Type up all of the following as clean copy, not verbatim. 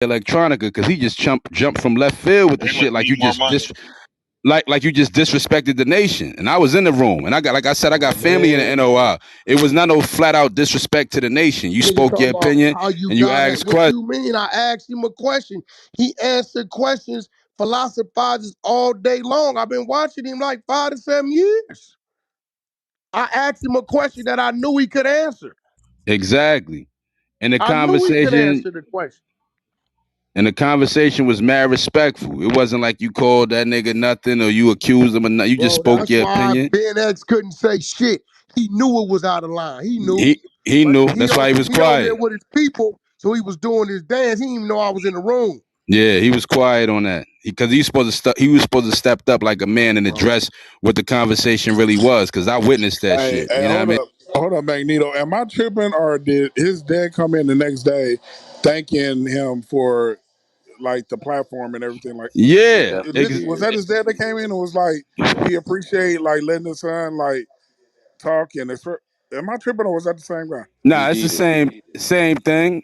Electronica because he just jumped from left field with the They shit would like need you more just money. like you just disrespected the nation. And I was in the room, and I got, like I said, I got family in the Man, NOI. It was not no flat out disrespect to the nation. You nigga spoke your talking about opinion how you and you got it. asked What questions. you mean? I asked him a question. He answered questions, philosophizes all day long. I've been watching him like 5 to 7 years. I asked him a question that I knew he could answer. Exactly. And the I knew he could conversation answer the question. and the conversation was mad respectful. It wasn't like you called that nigga nothing or you accused him of nothing. You just Bro, spoke that's your why opinion. Ben X couldn't say shit. He knew it was out of line. He knew. He But knew. he That's why he was he over there quiet. with his people, so he was doing his dance. He didn't even know I was in the room. Yeah, he was quiet on that because he was supposed to step up like a man and Bro. address what the conversation really was. Because I witnessed that Hey, shit. hey, You know what I mean? hold up, Magneto. Am I tripping, or did his dad come in the next day thanking him for like the platform and everything? Like, He Yeah. definitely was did. that his dad that came in and was like, he appreciate like letting his son like talk and express? Am I tripping, or was that the same guy? He Nah, it's the did.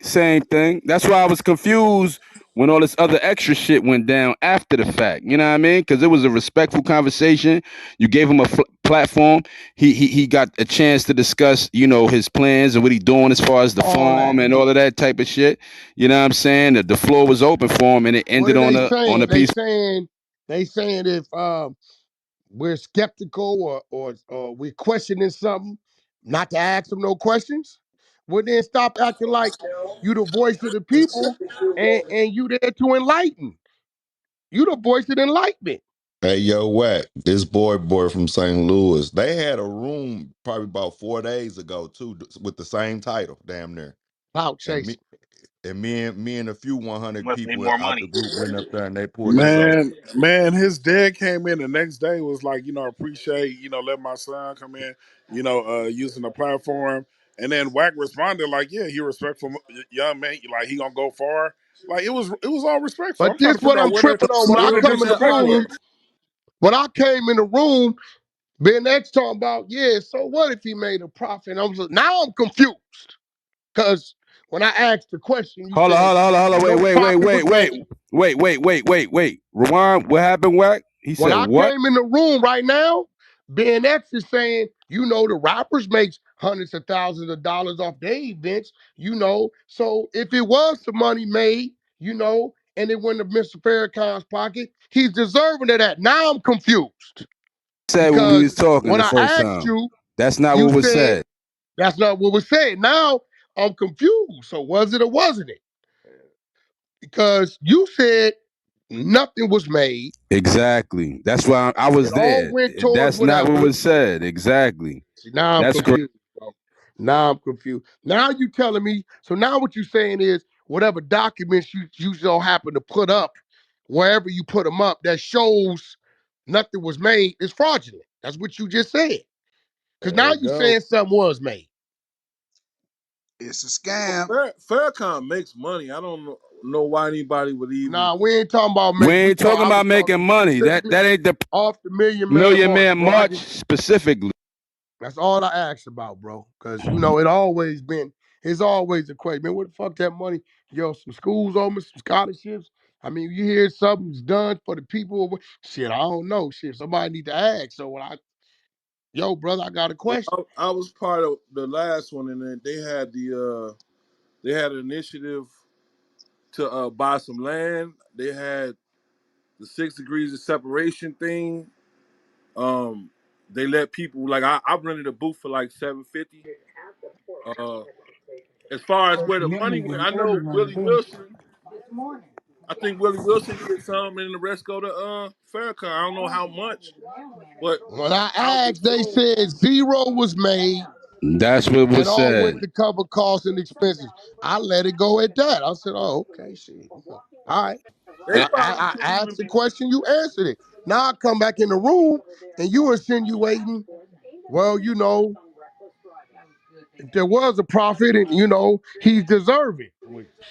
same thing. That's why I was confused when all this other extra shit went down after the fact. You know what I mean? Because it was a respectful conversation. You gave him a platform. He got a chance to discuss, his plans and what he doing as far as the All farm that. and all of that type of shit. You know what I'm saying? The floor was open for him, and it What ended are they on a saying? piece. They saying if we're skeptical or we're questioning something, not to ask them no questions. Well, then stop acting like you the voice of the people and you there to enlighten. You the voice of enlightenment. Hey, yo, Wack, this boy from St. Louis, they had a room probably about 4 days ago too, with the same title, damn near. Clout And me chasing. and me and a few He 100 must need people more out the money. group went up there and they pulled his over. Man, his dad came in the next day, was like, appreciate, let my son come in, using the platform. And then Wack responded like, yeah, he respectful young man, like he gonna go far. Like it was all respectful. I'm But trying this to what figure out I'm tripping on. When I where the come in the disrespect room, was. when I came in the room, Ben X talking about, yeah, so what if he made a profit? Now I'm confused. Because when I asked the question, you Hold on, said hold on, hold on, hold on. Wait, no wait, wait, profit was wait, wait, made. wait. Rewind. What happened, Wack? He When said I what? came in the room right now, Ben X is saying, the rappers makes hundreds of thousands of dollars off their events, So if it was some money made, and it went to Mr. Farrakhan's pocket, he's deserving of that. Now I'm confused Said when we because was talking when the I first asked time. you, That's not you what was said said. that's not what was said. Now I'm confused. So was it or wasn't it? Because you said nothing was made. Exactly. That's why I It was all there. went towards That's not what whatever. was said. Exactly. See, now I'm That's correct. confused, bro. Now I'm confused. Now you telling me, so now what you saying is whatever documents you so happen to put up, wherever you put them up, that shows nothing was made is fraudulent. That's what you just said. Because There now you you go. saying something was made. It's a Well, scam. Faircon makes money. I don't know why anybody would even. Nah, we ain't talking about We make. ain't talking I was about talking making money. specifically That ain't the off the Million Man Million March, Man bro. March specifically. That's all I asked about, bro. Cause it's always a question. Man, what the fuck that money? Yo, some schools open, some scholarships. I mean, you hear something's done for the people. Shit, I don't know. Shit, somebody need to ask. So yo, brother, I got a question. I was part of the last one, and then they had an initiative to buy some land. They had the 6 degrees of separation thing. Um, they let people like I rented a booth for like 750. Uh, as far as where the money went, I know Willie Wilson. I think Willie Wilson did some, and the rest go to Farrakhan. I don't know how much, but When I out the asked, they two, said zero was made That's what and was all said. went to cover costs and expenses. I let it go at that. I said, oh, okay, shit. All right. they probably I shouldn't asked even the be. question, you answered it. Now I come back in the room and you insinuating, well, if there was a prophet and he's deserving.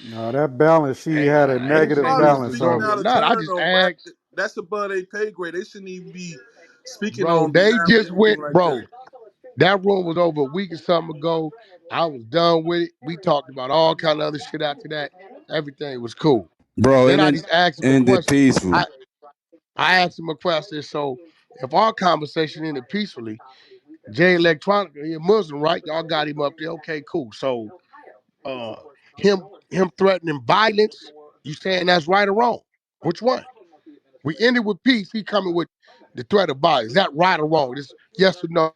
No, that balance sheet had a They I negative ain't probably balance speaking on deserving it. or out of not. I turn just though, Wack. asked, That's above their pay grade. They shouldn't even be speaking bro, on they behalf of just anything went, like that. bro. That room was over a week or something ago. I was done with it. We talked about all kind of other shit after that. Everything was cool. bro. Then And I then just asked him a ended question. peaceful. I asked him a question. So if our conversation ended peacefully, Jay Electronica, he a Muslim, right? Y'all got him up there. Okay, cool. So uh him threatening violence, you saying that's right or wrong? Which one? We ended with peace. He coming with the threat of violence. Is that right or wrong? This yes or no?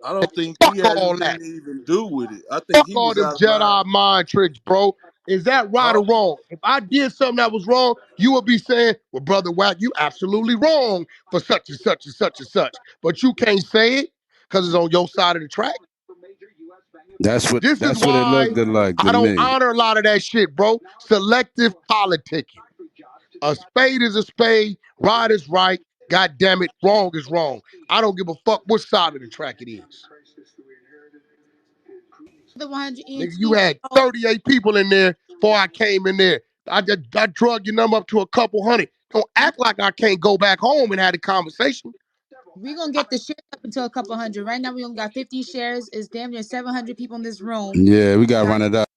I don't think he Fuck had all anything that. to even do with it. I think Fuck he all was them out of line. Jedi mind tricks, bro. Is that right Huh? or wrong? If I did something that was wrong, you would be saying, well, Brother Wack, you absolutely wrong for such and such and such and such. But you can't say it because it's on your side of the track. This is That's what it why looked like to I don't me. honor a lot of that shit, bro. Selective politicking. A spade is a spade. Right is right. God damn it. Wrong is wrong. I don't give a fuck what side of the track it is. The 100 Nigga, you ENT. had 38 people in there before I came in there. I drug your number up to a couple hundred. Don't act like I can't go back home and have a conversation. We're gonna get the shares up until a couple hundred. Right now we only got 50 shares. It's damn near 700 people in this room. Yeah, we gotta Y'all run it up.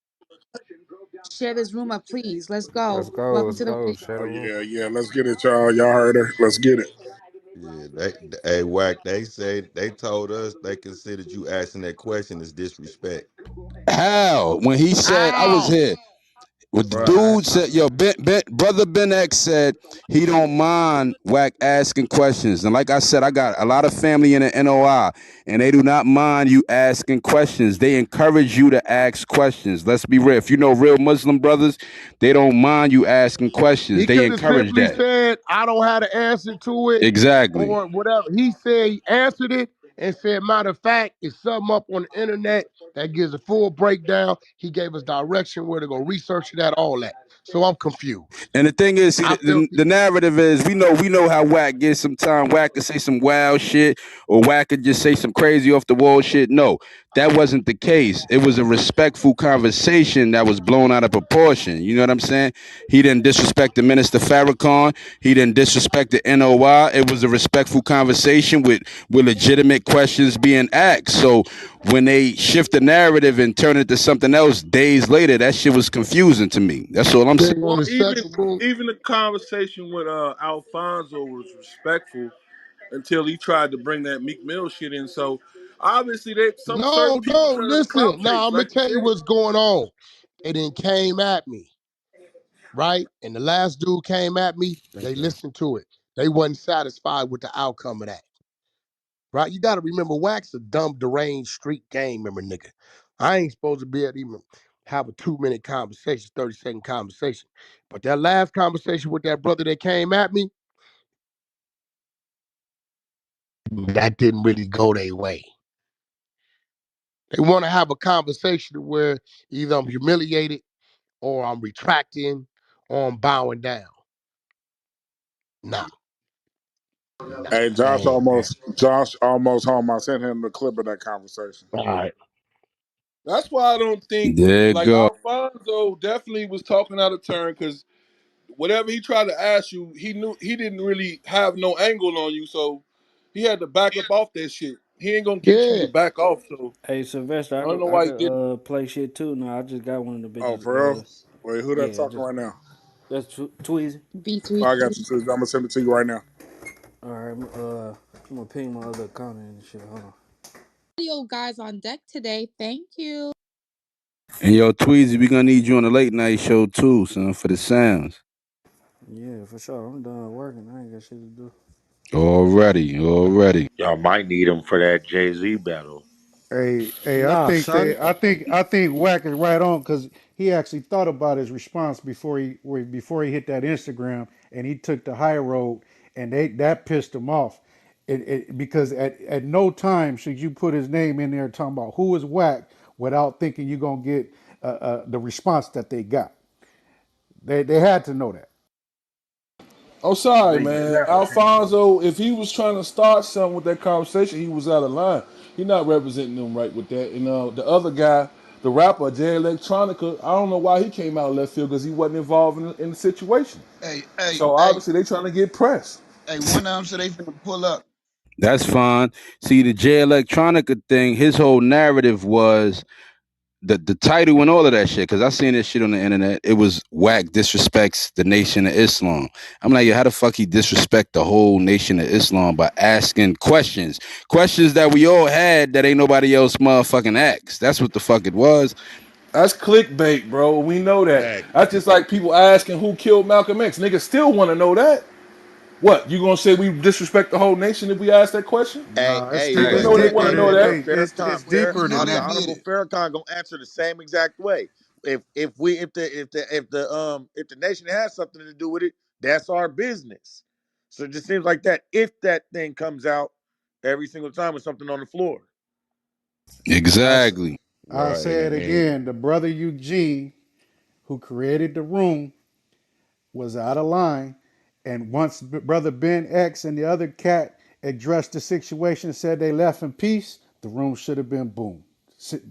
share this room up, please. Let's Let's go. go. Welcome Let's to the go. Share Oh the room. yeah, yeah. Let's get it, y'all. Y'all heard her. Let's get it. Yeah, hey Wack, they said they told us they considered you asking that question as disrespect. How? When he said I was Ow! here. What the Bro, dude said, yo, brother Ben X said he don't mind Wack asking questions. And like I said, I got a lot of family in the NOI, and they do not mind you asking questions. They encourage you to ask questions. Let's be real. If you know real Muslim brothers, they don't mind you asking questions. He They could have encourage simply that. said, I don't have the answer to it Exactly. or whatever. He said he answered it and said, matter of fact, it's something up on the internet that gives a full breakdown. He gave us direction where to go research it at, all that. So I'm confused. And the thing is, see, I felt the narrative is we know how Wack gets sometimes. Wack could say some wild shit, or Wack could just say some crazy off the wall shit. No, that wasn't the case. It was a respectful conversation that was blown out of proportion. You know what I'm saying? He didn't disrespect the Minister Farrakhan. He didn't disrespect the NOI. It was a respectful conversation with legitimate questions being asked. So when they shift the narrative and turn it to something else days later, that shit was confusing to me. That's all I'm saying. then on Well, the even second room. even the conversation with Alfonso was respectful until he tried to bring that Meek Mill shit in. So obviously, some certain No, people no, turn the listen. Now conversations. I'm gonna Like you tell you said, what's going on. It then came at me, right? And the last dude came at me, they Thank y'all. listened to it. They wasn't satisfied with the outcome of that. Right? You gotta remember, Wax a dumb, deranged street gang member nigga. I ain't supposed to be able to even have a 2-minute conversation, 30-second conversation. But that last conversation with that brother that came at me, that didn't really go their way. They want to have a conversation where either I'm humiliated or I'm retracting or I'm bowing down. Nah, Hey, that ain't that. Josh almost home. I sent him the clip of that conversation. All right. that's why I don't think There you like go. Alfonso definitely was talking out of turn because whatever he tried to ask you, he knew he didn't really have no angle on you, so he had to back up off that shit. He ain't gonna get you Yeah. to back off, so Hey Sylvester, I don't know I why he could did it. play shit too. No, I just got one of the Oh, bitches. for real? Wait, who that Yeah, talking just right now? that's Tweezy. Oh, B3. I got you too. I'm gonna send it to you right now. All right, I'm gonna ping my other account and shit. Hold on. Audio guys on deck today. Thank you. And yo, Tweezy, we gonna need you on the late night show too, son, for the sounds. Yeah, for sure. I'm done working. I ain't got shit to do. Already, already. Y'all might need him for that Jay Z battle. Hey, I Nah, think son. I think Wack is right on because he actually thought about his response before he hit that Instagram and he took the high road and that pissed him off. Because at no time should you put his name in there talking about who is Wack without thinking you're gonna get the response that they got. They had to know that. I'm sorry, Read man. Alfonso, if he was trying to start something with that conversation, he was out of line. He not representing them right with that. And the other guy, the rapper, Jay Electronica, I don't know why he came out of left field because he wasn't involved in the situation. Hey, hey, So hey, obviously they trying to get pressed. hey, one of them said they finna pull up. That's fine. See, the J Electronica thing, his whole narrative was the title and all of that shit, because I seen this shit on the internet. It was Wack disrespects the Nation of Islam. I'm like, yo, how the fuck he disrespect the whole Nation of Islam by asking questions that we all had that ain't nobody else motherfucking asked. That's what the fuck it was. That's clickbait, bro. We know that. Hey, That's just like people asking who killed Malcolm X. Niggas still want to know that. What, you gonna say we disrespect the whole nation if we ask that question? Hey, Nah, hey, People but it's know they look, want deeper to and know than. and that. look, Hey, it's Farrakhan, deeper You know than they that. did Honorable it. Farrakhan gonna answer the same exact way. If the nation has something to do with it, that's our business. So it just seems like that. If that thing comes out every single time with something on the floor, Exactly. I'll right, say it again. The brother Eugene, who created the room, was out of line. And once Brother Ben X and the other cat addressed the situation, said they left in peace, the room should have been boom.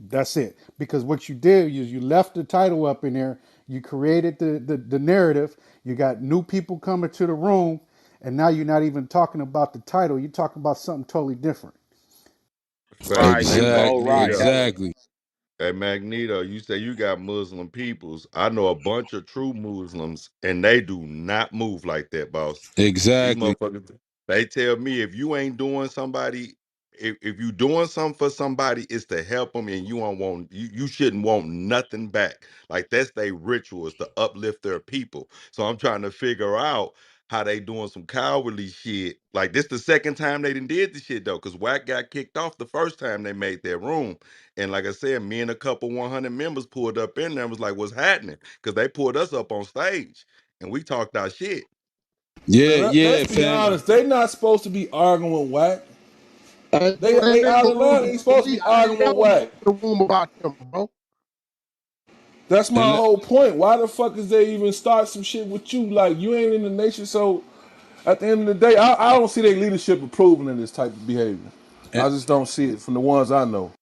That's it. Because what you did is you left the title up in there, you created the narrative, you got new people coming to the room, and now you're not even talking about the title, you're talking about something totally different. facts. right? Hey, You Exact. so right. Magneto. That's Exactly. Hey, Magneto, you say you got Muslim peoples. I know a bunch of true Muslims, and they do not move like that, boss. These Exactly. motherfuckers, they tell me if you ain't doing somebody, if you doing something for somebody, it's to help them, and you don't want you shouldn't want nothing back. Like that's their ritual is to uplift their people. So I'm trying to figure out how they doing some cowardly shit. Like this the second time they done did the shit though, because Wack got kicked off the first time they made their room. And like I said, me and a couple 100 members pulled up in there and was like, what's happening? Because they pulled us up on stage and we talked our shit. Yeah, Man, let's yeah, be fam. honest. They not supposed to be arguing with Wack. And They they out of don't line. They even ain't supposed to be believe they arguing with don't Wack. make the room about them, bro. That's my And whole point. Why the fuck is they even start some shit with you? Like you ain't in the nation, so at the end of the day, I don't see their leadership approving of this type of behavior. I just don't see it from the ones I know.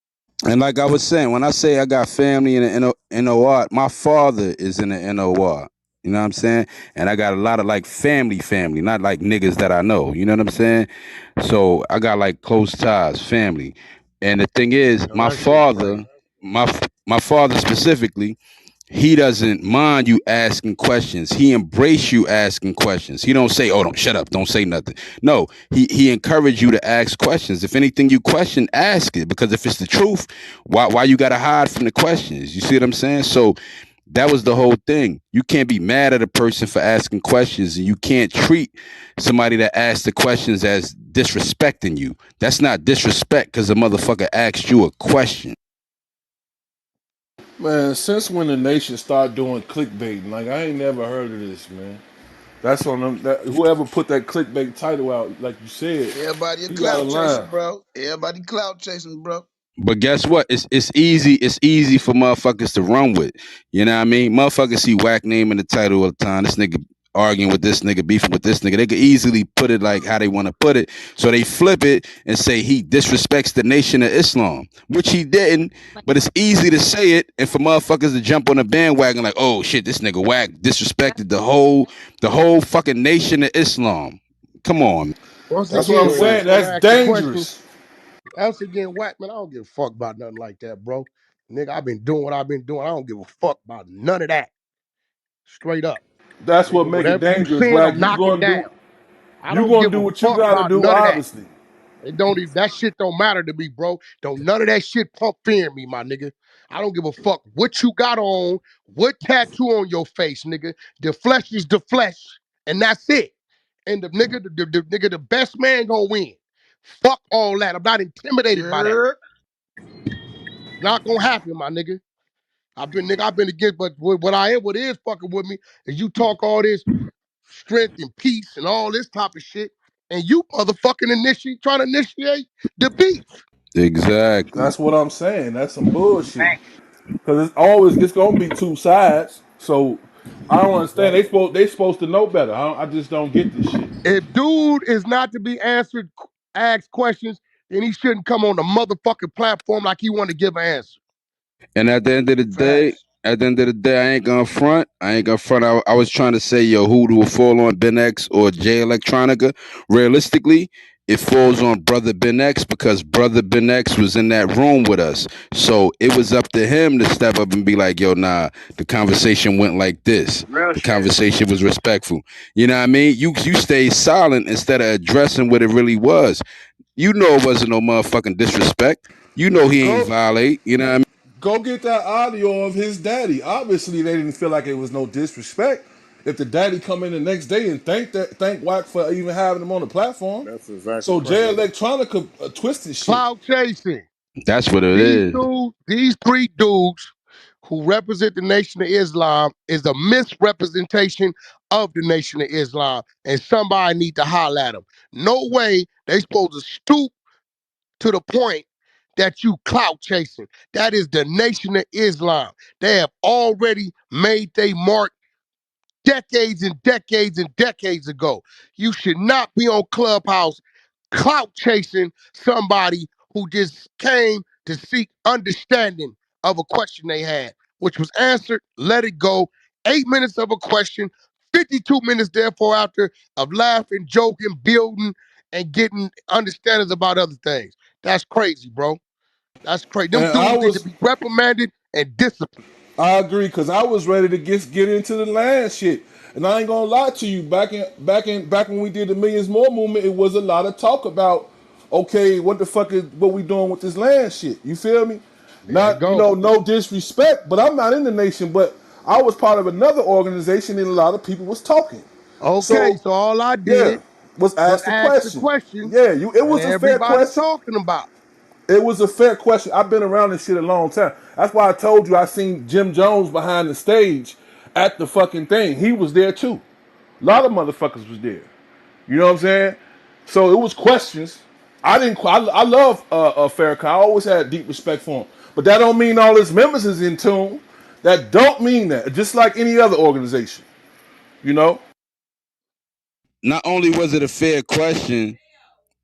And like I was saying, when I say I got family in the NOR, my father is in the NOR. You know what I'm saying? And I got a lot of like family, not like niggas that I know. You know what I'm saying? So I got like close ties, family. And the thing is, Yo, my that shit father, crazy. my father specifically, he doesn't mind you asking questions. He embrace you asking questions. He don't say, "Oh, don't shut up, don't say nothing." No, he encourage you to ask questions. If anything you question, ask it because if it's the truth, why you got to hide from the questions? You see what I'm saying? So that was the whole thing. You can't be mad at a person for asking questions, and you can't treat somebody that asks the questions as disrespecting you. That's not disrespect because a motherfucker asked you a question. Man, since when the nation start doing clickbaiting? Like I ain't never heard of this, man. That's on them. Whoever put that clickbait title out, like you said, Everybody a he out clout of chaser, line. bro. Everybody clout chasing, bro. But guess what? It's easy. It's easy for motherfuckers to run with. You know what I mean? Motherfuckers see Whack name in the title all the time. This nigga arguing with this nigga, beefing with this nigga. They could easily put it like how they want to put it. So they flip it and say he disrespects the Nation of Islam, which he didn't. But it's easy to say it and for motherfuckers to jump on the bandwagon like, oh shit, this nigga Whack disrespected the whole fucking Nation of Islam. Come on. Once That's what I'm again, Wack saying. want to That's ask the question. dangerous. Once again, Wack, man, I don't give a fuck about nothing like that, bro. Nigga, I've been doing what I've been doing. I don't give a fuck about none of that. Straight up. That's what Nigga, make it whatever you dangerous, saying, Wack. I'm knocking down. I You don't gonna give do a what you fuck gotta about do, none of that. obviously. It don't even that shit don't matter to me, bro. Don't none of that shit pump fear in me, my nigga. I don't give a fuck what you got on, what tattoo on your face, nigga. The flesh is the flesh, and that's it. And the nigga, the nigga, the best man gonna win. Fuck all that. I'm not intimidated by that. Yeah. Not gonna happen, my nigga. I've been against, but what is fucking with me is you talk all this strength and peace and all this type of shit, and you motherfucking trying to initiate the beef. Exactly. That's what I'm saying. That's some bullshit. Cause it's gonna be two sides. So I don't understand. Right. They supposed to know better. I just don't get this shit. If dude is not to be asked questions, then he shouldn't come on the motherfucking platform like he want to give an answer. And at the end of the day, Facts. I ain't gonna front. I ain't gonna front. I was trying to say, yo, who will fall on Ben X or J Electronica? Realistically, it falls on Brother Ben X because Brother Ben X was in that room with us. So it was up to him to step up and be like, yo, nah, the conversation went like this. Real The shit. conversation was respectful. You know what I mean? You stayed silent instead of addressing what it really was. You know it wasn't no motherfucking disrespect. You know he ain't Go violate. You know what I mean? go get that audio of his daddy. Obviously, they didn't feel like it was no disrespect. If the daddy come in the next day and thank Wack for even having him on the platform. That's exactly So Jay crazy. Electronica twisted shit. Cloud chasing. That's what it These is. dudes, these three dudes who represent the Nation of Islam is a misrepresentation of the Nation of Islam, and somebody need to holler at them. No way they supposed to stoop to the point that you clout chasing. That is the Nation of Islam. They have already made their mark decades and decades and decades ago. You should not be on Clubhouse clout chasing somebody who just came to seek understanding of a question they had, which was answered, let it go. 8 minutes of a question, 52 minutes therefore after of laughing, joking, building, and getting understandings about other things. That's crazy, bro. That's crazy. Them And dudes need to be reprimanded and disciplined. I agree, cause I was ready to get into the land shit. And I ain't gonna lie to you, back when we did the Millions More movement, it was a lot of talk about, okay, what the fuck is what we doing with this land shit? You feel me? There it Not, go. no disrespect, but I'm not in the nation, but I was part of another organization and a lot of people was talking. Okay, So so all I yeah, did was was asked the ask the question. question Yeah, it that was a fair everybody question. talking about. It was a fair question. I've been around this shit a long time. That's why I told you I seen Jim Jones behind the stage at the fucking thing. He was there too. A lot of motherfuckers was there. You know what I'm saying? So it was questions. I didn't. I love Farrakhan. I always had deep respect for him. But that don't mean all his members is in tune. That don't mean that. Just like any other organization. You know. Not only was it a fair question,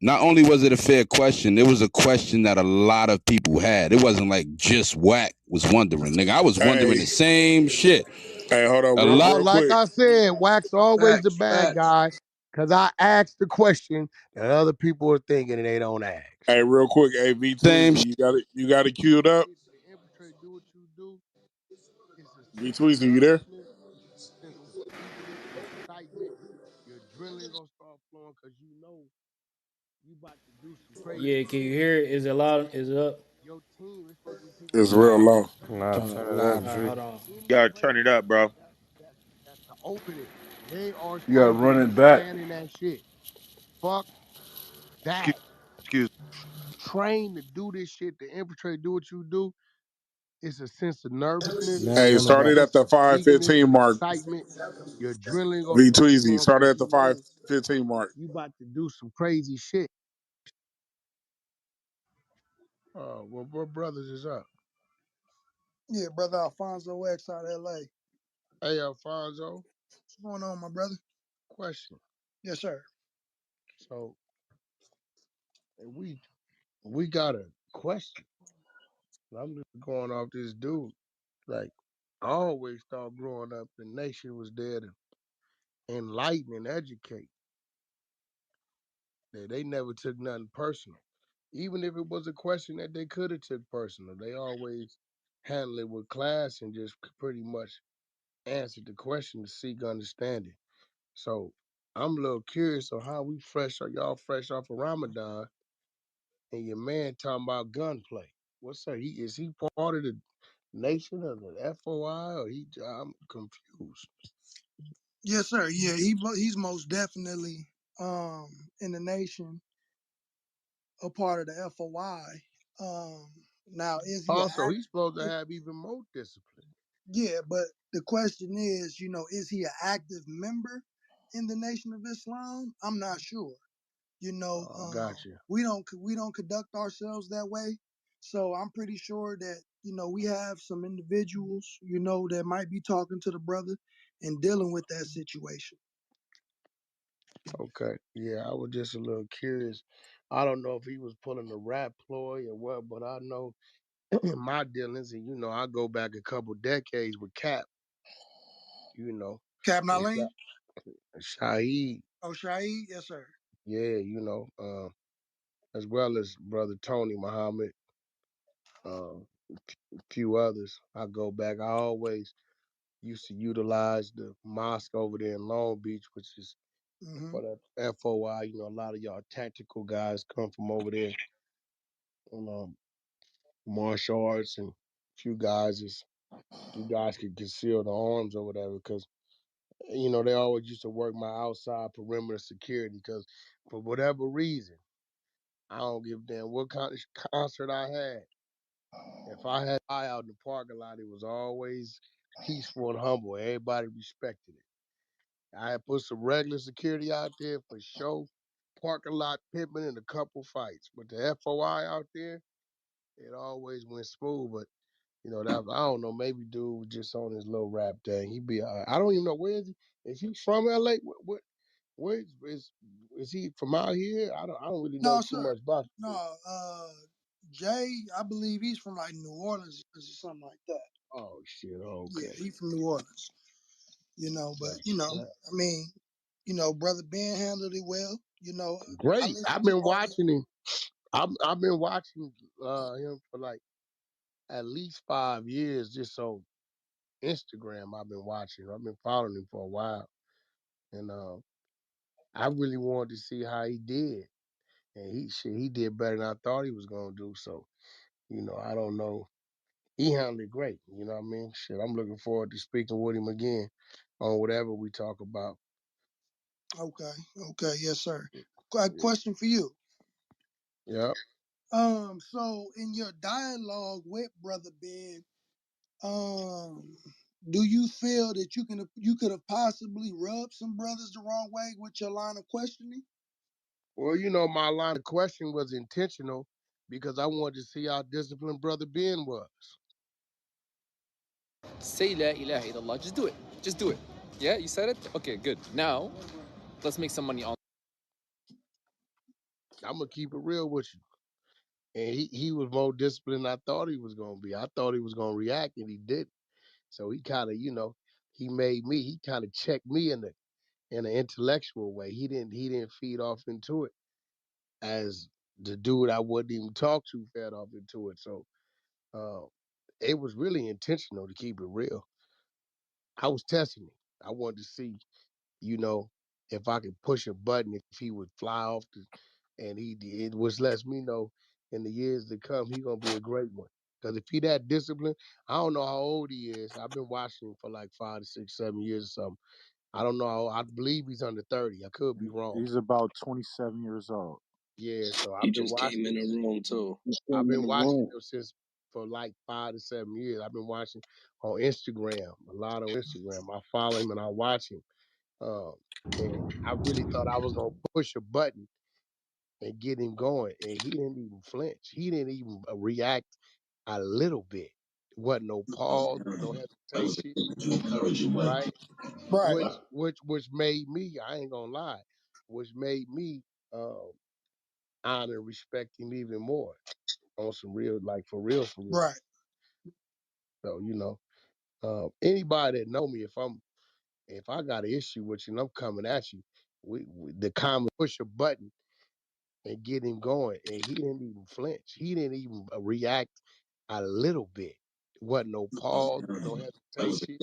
not only was it a fair question, it was a question that a lot of people had. It wasn't like just Wack was wondering. Nigga, I was wondering Hey, the same shit. hey, hold on, A real, lot. All real like quick. I said, Wax always the Facts, bad facts. guy because I asked the question that other people are thinking and they don't ask. Hey, real quick. Hey, V Same Tweezy, you got it queued up. To infiltrate, do what you do. It's a V sense of Tweezy, you there? nervousness, sense of eagerness, excitement. Your adrenaline gonna start flowing because you know you about to do some crazy Yeah, can you shit. hear it? Is it loud? Is it up? Your team is supposed to be people It's you real Nah, trust. low. Nah, turn turn it. it So up, All right, G. hold on. You any gotta turn question it up, bro. that's to open it. They are You got to supposed to run be it back. saying that shit. Fuck Excuse, that. excuse. Train to do this shit, to infiltrate, do what you do. It's a sense of nervousness. Now Hey, run It's it a back. started at sense the of eagerness 5:15 and mark. excitement. Your adrenaline gonna V start Tweezy flowing started because at the you know 5:15 mark. you about to do some crazy shit. Oh, well, what brothers is up? Yeah, brother Alfonso X out of LA. Hey, Alfonso, What's going on, my brother? question. Yes, sir. So we got a question. I'm just going off this dude. Like, I always thought growing up, the nation was there to enlighten and educate. That they never took nothing personal. Even if it was a question that they could have took personal, they always handled it with class and just pretty much answered the question to seek understanding. So I'm a little curious on how we fresh, are y'all fresh off of Ramadan and your man talking about gunplay. What's up? Is he part of the nation of the FOI or I'm confused. Yes, sir. Yeah, he's most definitely um in the nation, a part of the FOI. Um, Now is he a Also, act? he's supposed to have even more discipline. Yeah, but the question is, is he an active member in the Nation of Islam? I'm not sure. Oh, gotcha. We don't conduct ourselves that way. So I'm pretty sure that we have some individuals that might be talking to the brother and dealing with that situation. Okay. Yeah, I was just a little curious. I don't know if he was pulling a rap ploy or what, but I know my dealings, and I go back a couple decades with Cap, you know, Cap and Naleem? Shahid. Oh, Shaheed? Yes, sir. Yeah, as well as brother Tony Muhammad, a few others. I go back. I always used to utilize the mosque over there in Long Beach, which is Hmm. for the FOI. A lot of y'all tactical guys come from over there. And, martial arts and few guys is you guys could conceal the arms or whatever because they always used to work my outside perimeter security because for whatever reason I don't give a damn what kind of concert I had. If I had eye out in the parking lot, it was always peaceful and humble. Everybody respected it. I had put some regular security out there for show, parking lot pimping, and a couple fights. But the FOI out there, it always went smooth. But that I don't know. Maybe dude was just on his little rap thing. He be. I don't even know where is he. Is he from LA? Where is he from out here? I don't really know No, too sir. much about. No, Jay, I believe he's from like New Orleans or something like that. Oh shit. Yeah, Okay. he's from New Orleans. But That's that. I mean, brother Ben handled it well. I Great. I've listened to been all of it. watching him. I've been watching him for like at least 5 years just on Instagram. I've been watching. I've been following him for a while, and I really wanted to see how he did, and he did better than I thought he was gonna do. So I don't know. He handled it great. You know what I mean? Shit, I'm looking forward to speaking with him again on whatever we talk about. Okay, okay, yes, sir. Got a Yeah. question for you. Yeah. So in your dialogue with Brother Ben, um, do you feel that you could have possibly rubbed some brothers the wrong way with your line of questioning? Well, my line of question was intentional because I wanted to see how disciplined Brother Ben was. Say La ilaha illallah. Just do it. Just do it. Yeah, you said it? Okay, good. Now, let's make some money on. I'm gonna keep it real with you. And he was more disciplined than I thought he was gonna be. I thought he was gonna react and he didn't. So he kind of, he kind of checked me in an intellectual way. He didn't feed off into it as the dude I wouldn't even talk to fed off into it. So uh, it was really intentional to keep it real. I was testing him. I wanted to see, you know, if I could push a button, if he would fly off and he did, which lets me know in the years to come he gonna be a great one. Because if he that disciplined, I don't know how old he is. I've been watching him for like 5 to 6, 7 years or something. I don't know. I believe he's under 30. I could be wrong. He's about 27 years old. Yeah, so He I've been just came watching in him. the room too. Just I've came in been the watching room. him since for like 5 to 7 years. I've been watching on Instagram, a lot on Instagram. I follow him and I watch him. Um, and I really thought I was gonna push a button and get him going, and he didn't even flinch. He didn't even react a little bit. Wasn't no pause, was no hesitation, right? Right, Which made me, I ain't gonna lie, which made me honor and respect him even more on some real, like for real, for real. right, So anybody that know me, if I got an issue with you and I'm coming at you, the common push a button and get him going, and he didn't even flinch. He didn't even react a little bit. Wasn't no pause, was no hesitation,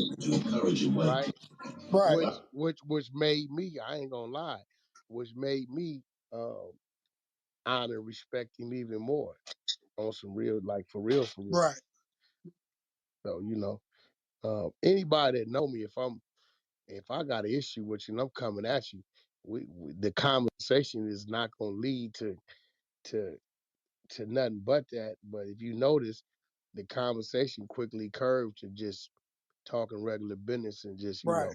right? right, Which made me, I ain't gonna lie, which made me honor and respect him even more on some real, like for real, for real. right, So anybody that know me, if I got an issue with you and I'm coming at you, the conversation is not gonna lead to to nothing but that. But if you notice, the conversation quickly curved to just talking regular business and just right,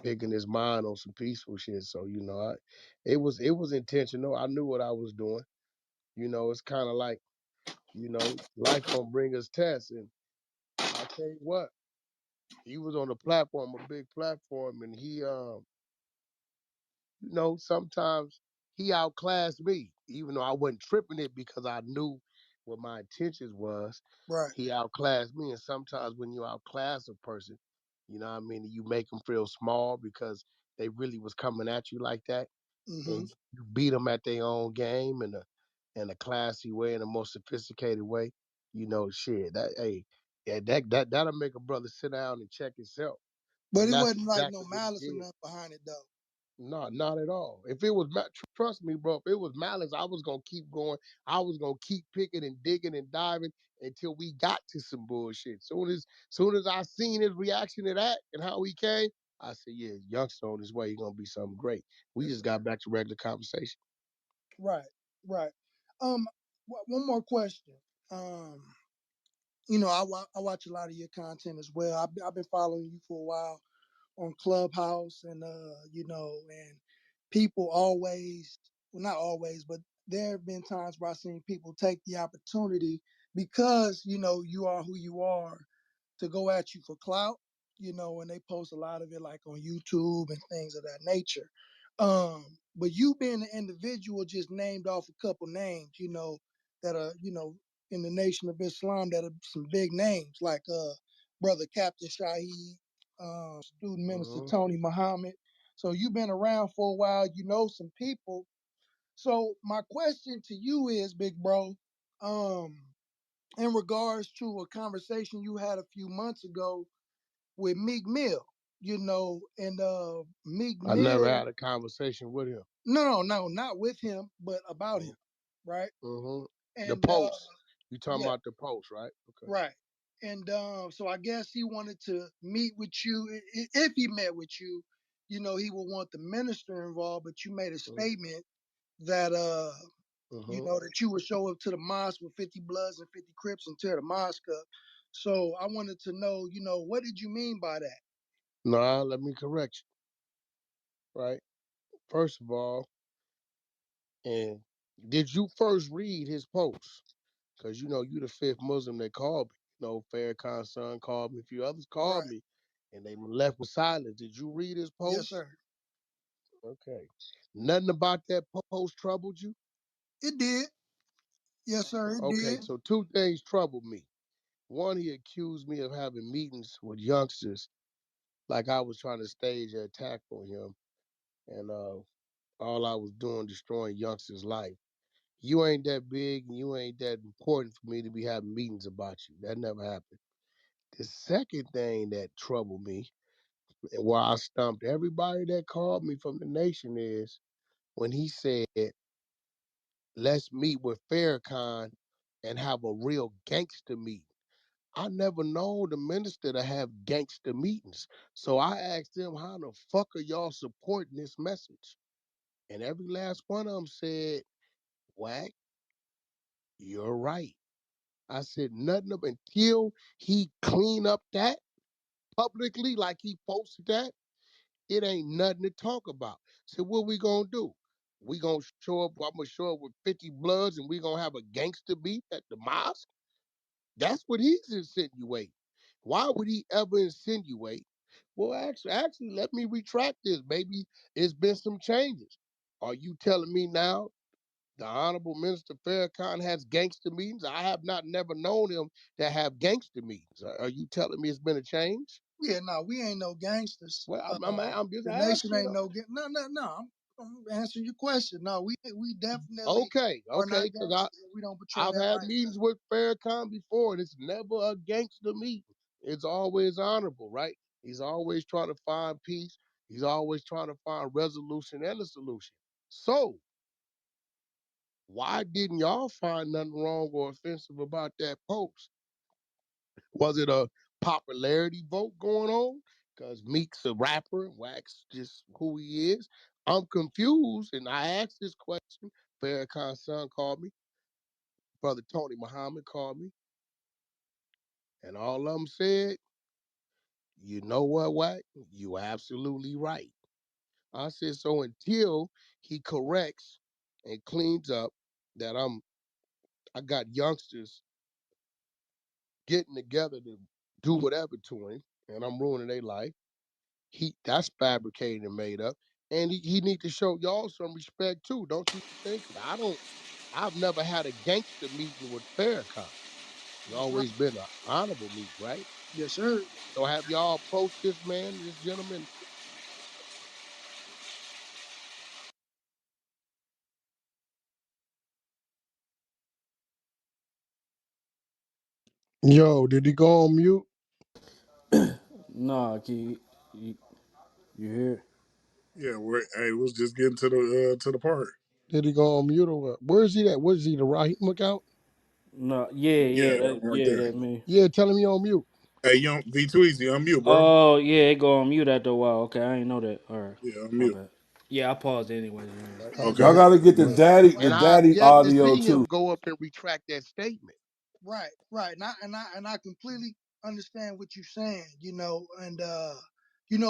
picking his mind on some peaceful shit. So it was intentional. I knew what I was doing. It's kind of like life gonna bring us tests, and I tell you what, he was on a platform, a big platform, and he sometimes he outclassed me, even though I wasn't tripping it because I knew what my intentions was. right. He outclassed me, and sometimes when you outclass a person, what I mean, you make them feel small because they really was coming at you like that, Mm-hmm. and you beat them at their own game, and in a classy way, in a more sophisticated way, shit. That hey, yeah, that'll make a brother sit down and check himself. But And it that's wasn't like no exactly what he malice or did. nothing behind it though. No, not at all. If it was, trust me, bro. If it was malice, I was gonna keep going. I was gonna keep picking and digging and diving until we got to some bullshit. Soon as I seen his reaction to that and how he came, I said, "Yeah, youngster on his way. He gonna be something great." We just got back to regular conversation. Right, right. Um, one more question. Um, I watch a lot of your content as well. I've been following you for a while on Clubhouse, and and people always, well, not always, but there have been times where I've seen people take the opportunity because you are who you are to go at you for clout, and they post a lot of it like on YouTube and things of that nature. But you being an individual just named off a couple names, that are, in the Nation of Islam that are some big names like brother Captain Shaheed, student minister Hmm. Tony Muhammad. So you've been around for a while, you know some people. So my question to you is, big bro, um, in regards to a conversation you had a few months ago with Meek Mill, and Meek I never Mill, had a conversation with him. no, not with him, but about him, right? Mm-hmm. The And post. You talking yeah, about the post, right? Okay. right. And so I guess he wanted to meet with you. If he met with you, he would want the minister involved. But you made a statement that Mm-hmm. that you would show up to the mosque with 50 Bloods and 50 Crips and tear the mosque up. So I wanted to know, what did you mean by that? Nah, let me correct you. Right. First of all, and did you first read his post? Because you the fifth Muslim that called me. Farrakhan's son called me, a few others called Right. me, and they left with silence. Did you read his Yes, post? sir. Okay. Nothing about that post troubled you? It did. Yes, sir. It Okay, did. so two things troubled me. One, he accused me of having meetings with youngsters, like I was trying to stage an attack on him, and all I was doing destroying youngsters' life. You ain't that big and you ain't that important for me to be having meetings about you. That never happened. The second thing that troubled me and why I stumped everybody that called me from the nation is when he said, let's meet with Farrakhan and have a real gangster meeting. I never known the minister to have gangster meetings. So I asked them, how the fuck are y'all supporting this message? And every last one of them said, Wack, you're right. I said nothing up until he clean up that publicly, like he posted that. It ain't nothing to talk about. So what we gonna do? We gonna show up. I'm gonna show up with 50 Bloods, and we gonna have a gangster beat at the mosque. That's what he's insinuating. Why would he ever insinuate? Well, actually, let me retract this. Maybe it's been some changes. Are you telling me now the Honorable Minister Farrakhan has gangster meetings? I have not never known him to have gangster meetings. Are you telling me it's been a change? Yeah, no, we ain't no gangsters. Well, I'm just The nation asking. ain't no no. I'm answering your question. No, we definitely Okay, are okay, not because gangsters. We don't portray I've that had lifestyle. meetings with Farrakhan before, and it's never a gangster meeting. It's always honorable, right? He's always trying to find peace. He's always trying to find resolution and a solution. So, why didn't y'all find nothing wrong or offensive about that post? Was it a popularity vote going on? Because Meek's a rapper and Wax just who he is. I'm confused, and I asked this question. Farrakhan's son called me. Brother Tony Muhammad called me, and all of them said, "You know what, Wack? You absolutely right." I said, "So until he corrects and cleans up that I got youngsters getting together to do whatever to him, and I'm ruining their life. That's fabricated and made up, and he need to show y'all some respect too, don't you think? 'Cause I've never had a gangster meeting with Farrakhan. It's That's right. always been an honorable meeting, right? Yes, sir. So have y'all approached this man, this gentleman? Yo, did he go on mute? Nah, you, you hear? Yeah, hey, we was just getting to the part. Did he go on mute or what? Where is he at? What is he, the Raheem lookout? No, Yeah, right there. that me. Yeah, tell him you on mute. Hey, young V2 Easy, unmute, bro. Oh yeah, it go on mute after a while. Okay, I ain't know that. All right, Yeah, my unmute. bad. Yeah, I paused anyway. Okay. Y'all Yeah. gotta get the Yeah. daddy Right, the And I have daddy yet to audio see too. him go up and retract that statement. right. And I completely understand what you're saying,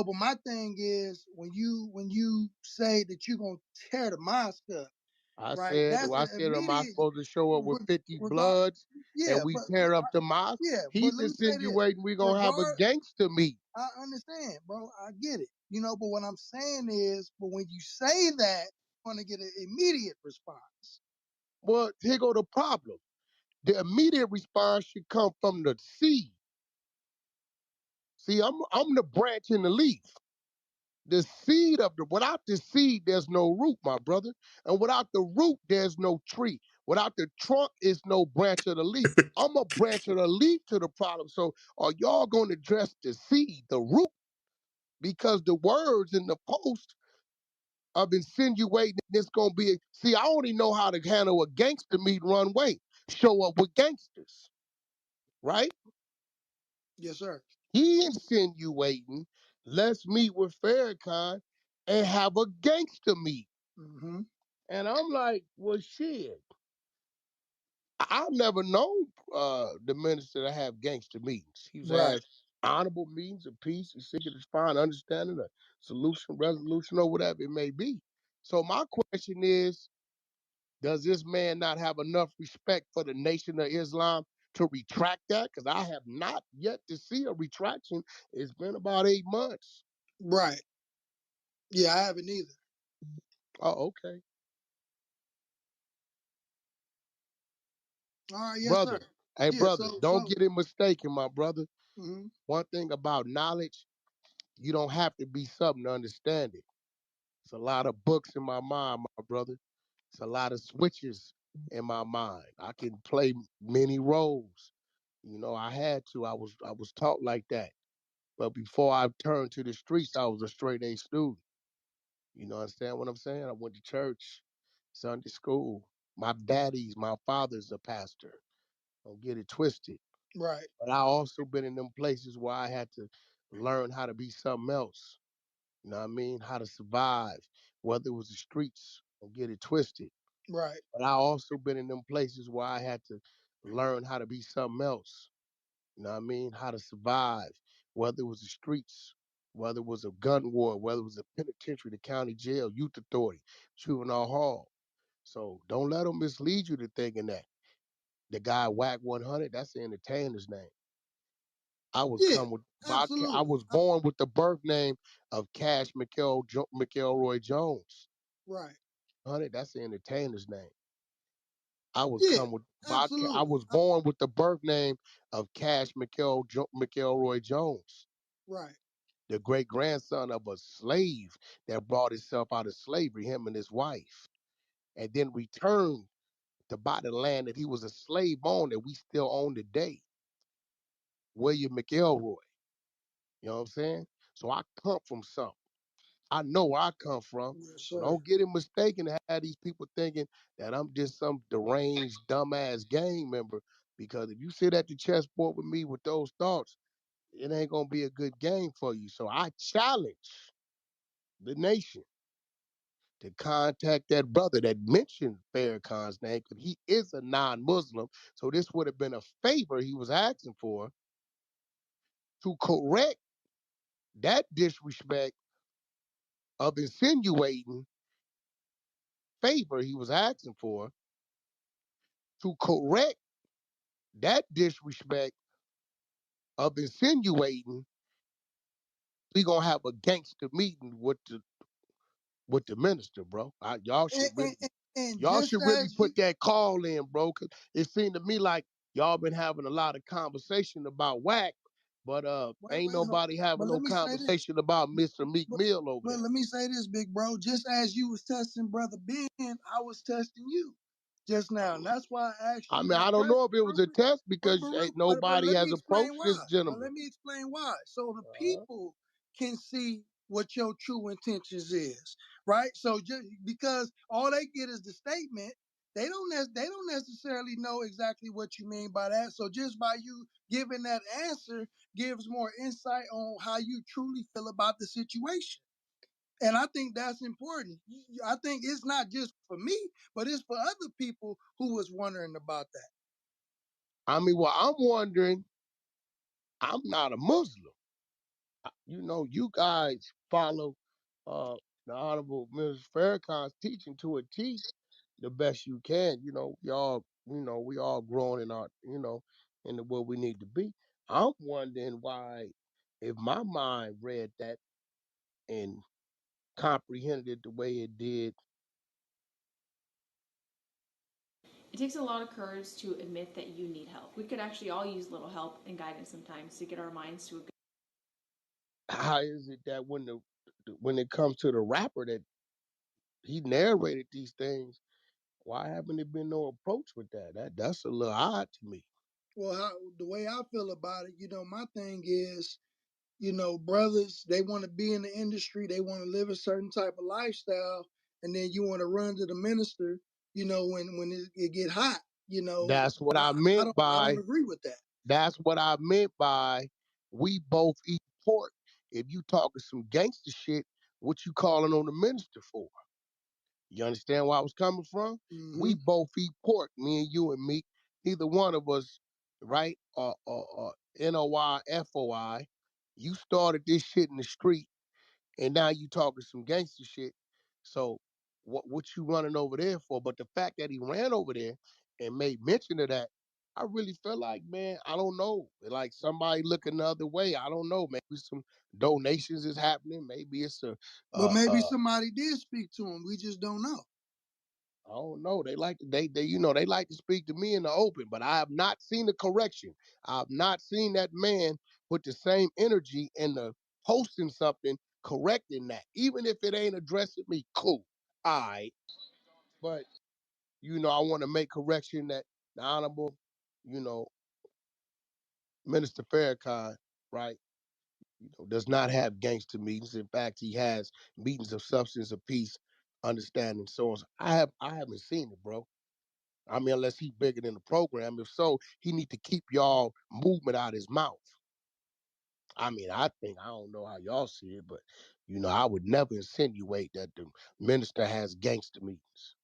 but my thing is when you say that you're gonna tear the mosque up, right? That's I an said, am I immediate supposed to show up with 50 regard. bloods Yeah, and we but tear up the mosque? but He's let me say this. insinuating we're going to have a Regard, gangster meet. I understand, bro. I get it. But what I'm saying is, but when you say that, you're gonna get an immediate response. Well, here go the problem. The immediate response should come from the seed. See, I'm the branch in the leaf. The seed of the without the seed, there's no root, my brother. And without the root, there's no tree. Without the trunk, is no branch of the leaf. I'm a branch of the leaf to the problem. So are y'all gonna address the seed, the root? Because the words in the post of insinuating it's gonna be see, I only know how to handle a gangster meet runway. Show up with gangsters, right? Yes, sir. He insinuating, let's meet with Farrakhan and have a gangster meet. Mm-hmm. And I'm like, well, shit. I've never known the minister to have gangster meetings. He's Right. had honorable meetings of peace and seeking to find understanding, a solution, resolution, or whatever it may be. So my question is, does this man not have enough respect for the Nation of Islam to retract that? Because I have not yet to see a retraction. It's been about 8 months. Right. Yeah, I haven't either. Oh, okay. All right. Yes, sir. Brother. Hey, Yeah. brother, So don't get it mistaken, my brother. mhm. One thing about knowledge, you don't have to be something to understand it. It's a lot of books in my mind, my brother. It's a lot of switches in my mind. I can play many roles. I had to. I was taught like that. But before I turned to the streets, I was a straight A student. Understand what I'm saying? I went to church, Sunday school. My father's a pastor. Don't get it twisted. Right. But I also been in them places where I had to learn how to be something else. You know what I mean? How to survive, whether it was the streets. Don't get it twisted. Right. But I also been in them places where I had to learn how to be something else. You know what I mean? How to survive, whether it was the streets, whether it was a gun war, whether it was a penitentiary, the county jail, youth authority, juvenile hall. So don't let them mislead you to thinking that the guy Wack 100, that's the entertainer's name. I was Yeah. come with I Absolutely. was born with the birth name of Cash McElroy Jones. Right. 100, that's the entertainer's name. I was Yeah. come with I Absolutely. was born with the birth name of Cash McElroy Jones, Right. the great grandson of a slave that brought himself out of slavery, him and his wife, and then returned to buy the land that he was a slave on that we still own today. William McElroy. You know what I'm saying? So I come from something. I know where I come from. Yes, So sir. don't get it mistaken to have these people thinking that I'm just some deranged, dumbass gang member. Because if you sit at the chessboard with me with those thoughts, it ain't gonna be a good game for you. So I challenge the nation to contact that brother that mentioned Farrakhan's name, because he is a non-Muslim. So this would have been a favor he was asking for to correct that disrespect of insinuating favor he was asking for to correct that disrespect of insinuating we gonna have a gangster meeting with the minister, bro. And, and, and and Y'all just should really as you put that call in, bro. Cause it seemed to me like y'all been having a lot of conversation about Wack, but ain't wait, hold. nobody having But no let me say this. conversation about Mr. Meek But, Mill over but there. let me say this, big bro. Just as you was testing brother Ben, I was testing you. just now. And that's why I asked I you mean, that I don't question. know if it was a test because ain't But nobody let has me explain approached why. this But gentleman. let me explain why. So the people can see what your true intentions is, right? So just because all they get is the statement, they don't necessarily know exactly what you mean by that. So just by you giving that answer gives more insight on how you truly feel about the situation. And I think that's important. I think it's not just for me, but it's for other people who was wondering about that. I mean, well, I'm wondering, I'm not a Muslim. You know, you guys follow uh the Honorable Mrs. Farrakhan's teaching to a T the best you can. We all growing in our, into what we need to be. I'm wondering why, if my mind read that and comprehended it the way it did, It takes a lot of courage to admit that you need help. We could actually all use a little help and guidance sometimes to get our minds to a good. how is it that when it comes to the rapper that he narrated these things, why haven't there been no approach with that? That's a little odd to me. Well, the way I feel about it, my thing is, brothers, they want to be in the industry, they want to live a certain type of lifestyle, and then you want to run to the minister, when it get hot, That's what I I meant don't by agree with that. that's what I meant by we both eat pork. If you talking some gangster shit, what you calling on the minister for? You understand where I was coming from? Hmm. We both eat pork, me and you and me. Neither one of us, right? NOI, FOI. You started this shit in the street, and now you talking some gangster shit. So what you running over there for? But the fact that he ran over there and made mention of that, I really feel like, man, I don't know. Like somebody looking the other way. I don't know. Maybe some donations is happening. Maybe it's But uh maybe uh somebody did speak to him. We just don't know. I don't know. They like to speak to me in the open, but I have not seen the correction. I have not seen that man put the same energy in the posting something, correcting that. Even if it ain't addressing me, cool. All right. But I want to make correction that the honorable, you know, Minister Farrakhan, right, does not have gangster meetings. In fact, he has meetings of substance of peace, understanding, so on. I haven't seen it, bro. I mean, unless he bigger than the program. If so, he need to keep y'all movement out his mouth. I mean, I don't know how y'all see it, but I would never insinuate that the minister has gangster meetings.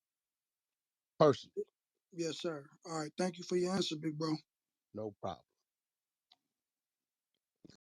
Personally, Yes, sir. All right. Thank you for your answer, big bro. no problem.